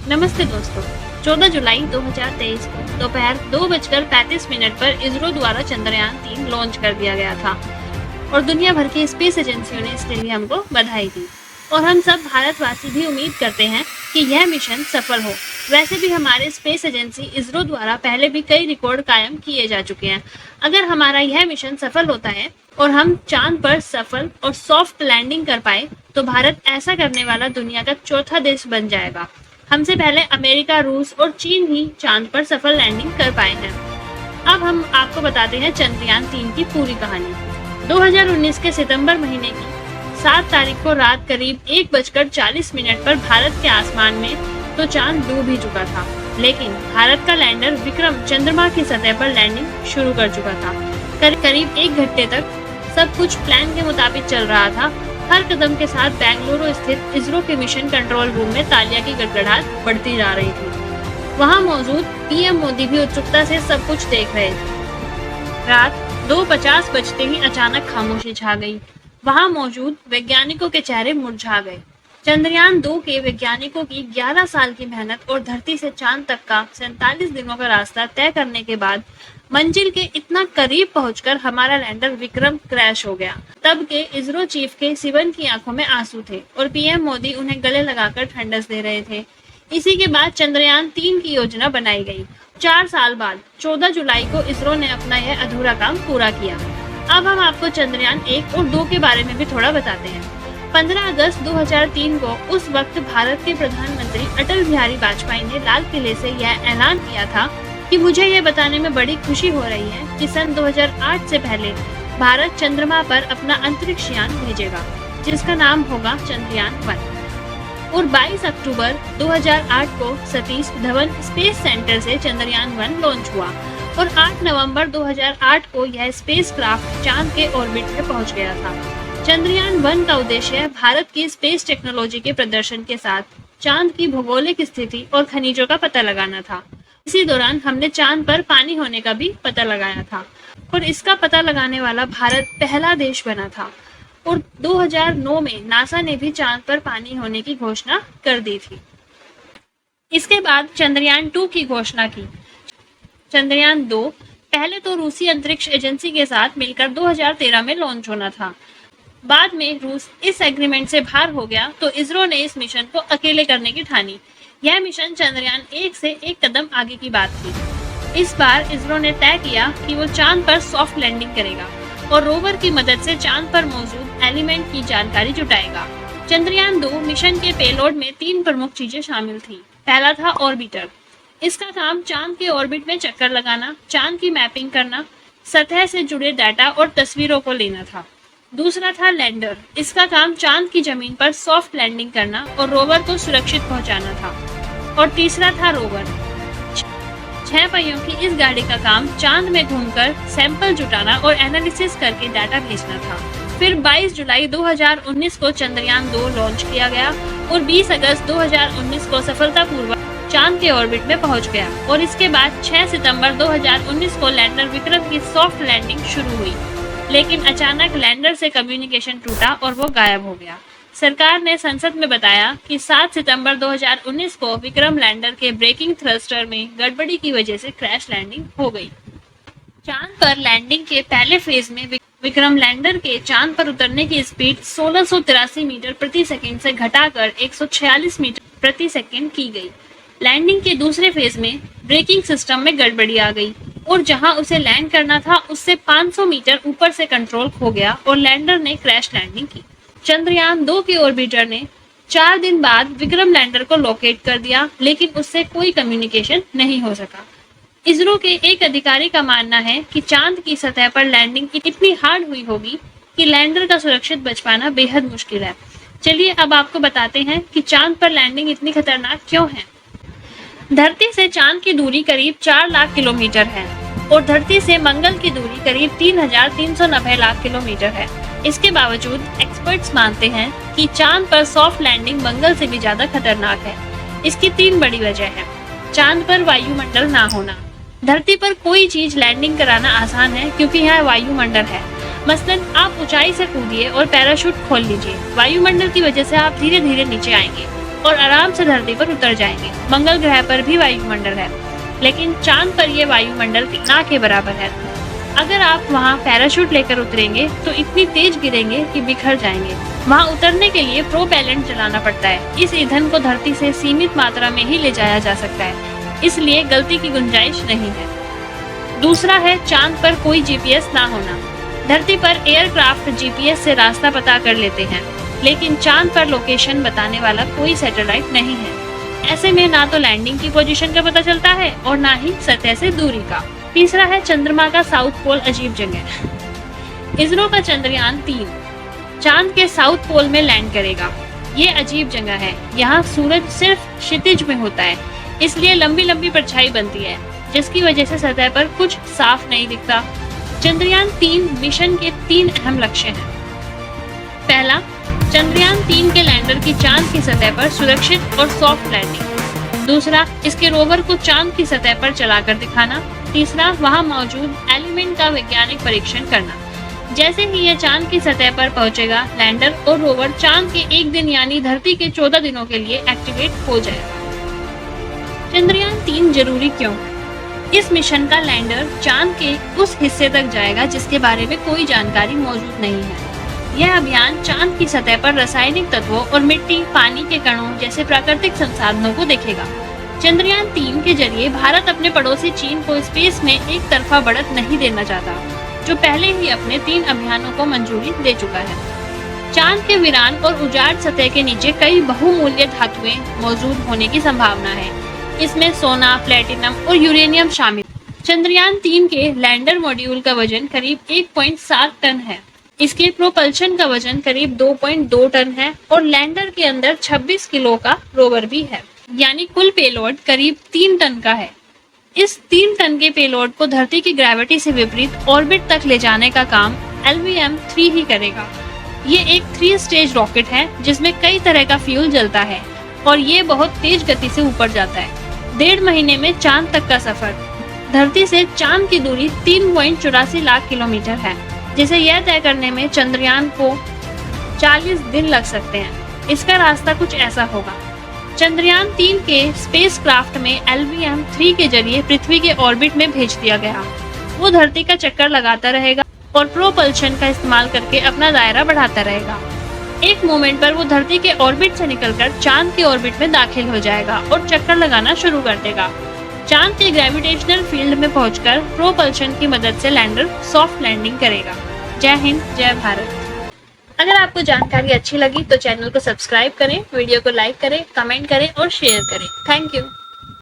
नमस्ते दोस्तों। 14 जुलाई 2023 को दोपहर 2:35 पर इसरो द्वारा चंद्रयान-3 लॉन्च कर दिया गया था और दुनिया भर की स्पेस एजेंसियों ने इसके लिए हमको बधाई दी। और हम सब भारतवासी भी उम्मीद करते हैं कि यह मिशन सफल हो। वैसे भी हमारे स्पेस एजेंसी इसरो द्वारा पहले भी कई रिकॉर्ड कायम किए जा चुके हैं। अगर हमारा यह मिशन सफल होता है और हम चांद पर सफल और सॉफ्ट लैंडिंग कर पाए तो भारत ऐसा करने वाला दुनिया का चौथा देश बन जाएगा। हमसे पहले अमेरिका, रूस और चीन ही चांद पर सफल लैंडिंग कर पाए हैं। अब हम आपको बताते हैं चंद्रयान-3 की पूरी कहानी। 2019 के सितंबर महीने की 7 तारीख को रात करीब 1:40 पर भारत के आसमान में तो चांद डूब ही चुका था, लेकिन भारत का लैंडर विक्रम चंद्रमा की सतह पर लैंडिंग शुरू कर चुका था। करीब 1 घंटे तक सब कुछ प्लान के मुताबिक चल रहा था। हर कदम के साथ बेंगलुरु स्थित इसरो के मिशन कंट्रोल रूम में तालियां की गड़गड़ाहट बढ़ती जा रही थी। वहां मौजूद पीएम मोदी भी उत्सुकता से सब कुछ देख रहे थे। रात 2:50 बजते ही अचानक खामोशी छा गई। वहां मौजूद वैज्ञानिकों के चेहरे मुरझा गए। चंद्रयान-2 के वैज्ञानिकों की 11 साल की मेहनत और धरती से चांद तक का 47 दिनों का रास्ता तय करने के बाद मंजिल के इतना करीब पहुंचकर हमारा लैंडर विक्रम क्रैश हो गया। तब के इसरो चीफ के सिवन की आंखों में आंसू थे और पीएम मोदी उन्हें गले लगाकर ठंडस दे रहे थे। इसी के बाद चंद्रयान-3 की योजना बनाई गई। 4 साल बाद 14 जुलाई को इसरो ने अपना यह अधूरा काम पूरा किया। अब हम आपको चंद्रयान-1 और 2 के बारे में भी थोड़ा बताते हैं। 15 अगस्त 2003 को उस वक्त भारत के प्रधानमंत्री अटल बिहारी वाजपेयी ने लाल किले से यह ऐलान किया था कि मुझे यह बताने में बड़ी खुशी हो रही है कि सन 2008 से पहले भारत चंद्रमा पर अपना अंतरिक्ष यान भेजेगा, जिसका नाम होगा चंद्रयान-1। और 22 अक्टूबर 2008 को सतीश धवन स्पेस सेंटर से चंद्रयान-1 लॉन्च हुआ और 8 नवंबर 2008 को यह स्पेसक्राफ्ट चांद के ऑर्बिट में पहुंच गया था। चंद्रयान-1 का उद्देश्य भारत की स्पेस टेक्नोलॉजी के प्रदर्शन के साथ चांद की भौगोलिक स्थिति और खनिजों का पता लगाना था। इसी दौरान हमने चांद पर पानी होने का भी पता लगाया था और इसका पता लगाने वाला भारत पहला देश बना था। और 2009 में नासा ने भी चांद पर पानी होने की घोषणा कर दी थी। इसके बाद चंद्रयान-2 की घोषणा की। चंद्रयान-2 पहले तो रूसी अंतरिक्ष एजेंसी के साथ मिलकर 2013 में लॉन्च होना था। बाद में रूस इस एग्रीमेंट से बाहर हो गया तो इसरो ने इस मिशन को अकेले करने की ठानी। यह मिशन चंद्रयान-1 से एक कदम आगे की बात थी। इस बार इसरो ने तय किया कि वो चांद पर सॉफ्ट लैंडिंग करेगा और रोवर की मदद से चांद पर मौजूद एलिमेंट की जानकारी जुटाएगा। चंद्रयान-2 मिशन के पेलोड में 3 प्रमुख चीजें शामिल थी। पहला था ऑर्बिटर। इसका काम चांद के ऑर्बिट में चक्कर लगाना, चांद की मैपिंग करना, सतह से जुड़े डाटा और तस्वीरों को लेना था। दूसरा था लैंडर। इसका काम चांद की जमीन पर सॉफ्ट लैंडिंग करना और रोवर को सुरक्षित पहुंचाना था। और तीसरा था रोवर। 6 पहियों की इस गाड़ी का काम चांद में घूमकर सैंपल जुटाना और एनालिसिस करके डाटा भेजना था। फिर 22 जुलाई 2019 को चंद्रयान-2 लॉन्च किया गया और 20 अगस्त 2019 को सफलतापूर्वक चांद के ऑर्बिट में पहुंच गया। और इसके बाद 6 सितंबर 2019 को लैंडर विक्रम की सॉफ्ट लैंडिंग शुरू हुई, लेकिन अचानक लैंडर से कम्युनिकेशन टूटा और वो गायब हो गया। सरकार ने संसद में बताया कि 7 सितंबर 2019 को विक्रम लैंडर के ब्रेकिंग थ्रस्टर में गड़बड़ी की वजह से क्रैश लैंडिंग हो गई। चांद पर लैंडिंग के पहले फेज में विक्रम लैंडर के चांद पर उतरने की स्पीड 1683 मीटर प्रति सेकंड से घटाकर 146 मीटर प्रति सेकंड की गई। लैंडिंग के दूसरे फेज में ब्रेकिंग सिस्टम में गड़बड़ी आ गई और जहां उसे लैंड करना था उससे 500 मीटर ऊपर से कंट्रोल खो गया और लैंडर ने क्रैश लैंडिंग की। चंद्रयान-2 के ऑर्बिटर ने 4 दिन बाद विक्रम लैंडर को लोकेट कर दिया, लेकिन उससे कोई कम्युनिकेशन नहीं हो सका। इसरो के एक अधिकारी का मानना है कि चांद की सतह पर लैंडिंग इतनी हार्ड हुई होगी कि लैंडर का सुरक्षित बच पाना बेहद मुश्किल है। चलिए अब आपको बताते हैं कि चांद पर लैंडिंग इतनी खतरनाक क्यों है। धरती से चांद की दूरी करीब 4 लाख किलोमीटर है और धरती से मंगल की दूरी करीब 3,390 लाख किलोमीटर है। इसके बावजूद एक्सपर्ट्स मानते हैं कि चांद पर सॉफ्ट लैंडिंग मंगल से भी ज्यादा खतरनाक है। इसकी 3 बड़ी वजह है। चांद पर वायुमंडल ना होना। धरती पर कोई चीज लैंडिंग कराना आसान है क्योंकि यहाँ वायुमंडल है। मसलन आप ऊंचाई से कूदिए और पैराशूट खोल लीजिए, वायुमंडल की वजह से आप धीरे धीरे नीचे आएंगे। और आराम से धरती पर उतर जाएंगे। मंगल ग्रह पर भी वायुमंडल है, लेकिन चांद पर यह वायुमंडल ना के बराबर है। अगर आप वहां पैराशूट लेकर उतरेंगे तो इतनी तेज गिरेंगे कि बिखर जाएंगे। वहां उतरने के लिए प्रोपेलेंट चलाना पड़ता है। इस ईंधन को धरती से सीमित मात्रा में ही ले जाया जा सकता है, इसलिए गलती की गुंजाइश नहीं है। दूसरा है चांद पर कोई जीपीएस ना होना। धरती पर एयरक्राफ्ट जीपीएस से रास्ता पता कर लेते हैं, लेकिन चांद पर लोकेशन बताने वाला कोई सैटेलाइट नहीं है। ऐसे में ना तो लैंडिंग की पोजीशन का पता चलता है और ना ही सतह से दूरी का। तीसरा है चंद्रमा का साउथ पोल अजीब जगह। इसरो का चंद्रयान 3 चांद के साउथ पोल में लैंड करेगा। ये अजीब जगह है। यहाँ सूरज सिर्फ क्षितिज में होता है, इसलिए लंबी लंबी परछाई बनती है, जिसकी वजह से सतह पर कुछ साफ नहीं दिखता। चंद्रयान 3 मिशन के 3 अहम लक्ष्य हैं। पहला, चंद्रयान 3 के लैंडर की चांद की सतह पर सुरक्षित और सॉफ्ट लैंडिंग। दूसरा, इसके रोवर को चांद की सतह पर चलाकर दिखाना। तीसरा, वहां मौजूद एलिमेंट का वैज्ञानिक परीक्षण करना। जैसे ही यह चांद की सतह पर पहुंचेगा, लैंडर और रोवर चांद के 1 दिन यानी धरती के 14 दिनों के लिए एक्टिवेट हो जाएगा। चंद्रयान 3 जरूरी क्यों? इस मिशन का लैंडर चांद के उस हिस्से तक जाएगा जिसके बारे में कोई जानकारी मौजूद नहीं है। यह अभियान चांद की सतह पर रासायनिक तत्वों और मिट्टी, पानी के कणों जैसे प्राकृतिक संसाधनों को देखेगा। चंद्रयान 3 के जरिए भारत अपने पड़ोसी चीन को स्पेस में एक तरफा बढ़त नहीं देना चाहता, जो पहले ही अपने 3 अभियानों को मंजूरी दे चुका है। चांद के वीरान और उजाड़ सतह के नीचे कई बहुमूल्य धातुएं मौजूद होने की संभावना है। इसमें सोना, प्लेटिनम और यूरेनियम शामिल। चंद्रयान 3 के लैंडर मॉड्यूल का वजन करीब 1.7 टन है। इसके प्रोपल्शन का वजन करीब 2.2 टन है और लैंडर के अंदर 26 किलो का रोवर भी है, यानी कुल पेलोड करीब 3 टन का है। इस 3 टन के पेलोड को धरती की ग्रेविटी से विपरीत ऑर्बिट तक ले जाने का काम LVM-3 ही करेगा। ये एक 3 स्टेज रॉकेट है जिसमें कई तरह का फ्यूल जलता है और ये बहुत तेज गति से ऊपर जाता है। 1.5 महीने में चांद तक का सफर। धरती से चांद की दूरी 3.84 लाख किलोमीटर है, जिसे यह तय करने में चंद्रयान को 40 दिन लग सकते हैं। इसका रास्ता कुछ ऐसा होगा। चंद्रयान 3 के स्पेसक्राफ्ट में LVM-3 के जरिए पृथ्वी के ऑर्बिट में भेज दिया गया। वो धरती का चक्कर लगाता रहेगा और प्रोपल्शन का इस्तेमाल करके अपना दायरा बढ़ाता रहेगा। एक मोमेंट पर वो धरती के ऑर्बिट से निकलकर चांद के ऑर्बिट में दाखिल हो जाएगा और चक्कर लगाना शुरू कर देगा। चांद के ग्रेविटेशनल फील्ड में पहुंचकर प्रोपल्शन की मदद से लैंडर सॉफ्ट लैंडिंग करेगा। जय हिंद, जय भारत। अगर आपको जानकारी अच्छी लगी तो चैनल को सब्सक्राइब करें, वीडियो को लाइक करें, कमेंट करें और शेयर करें। Thank you.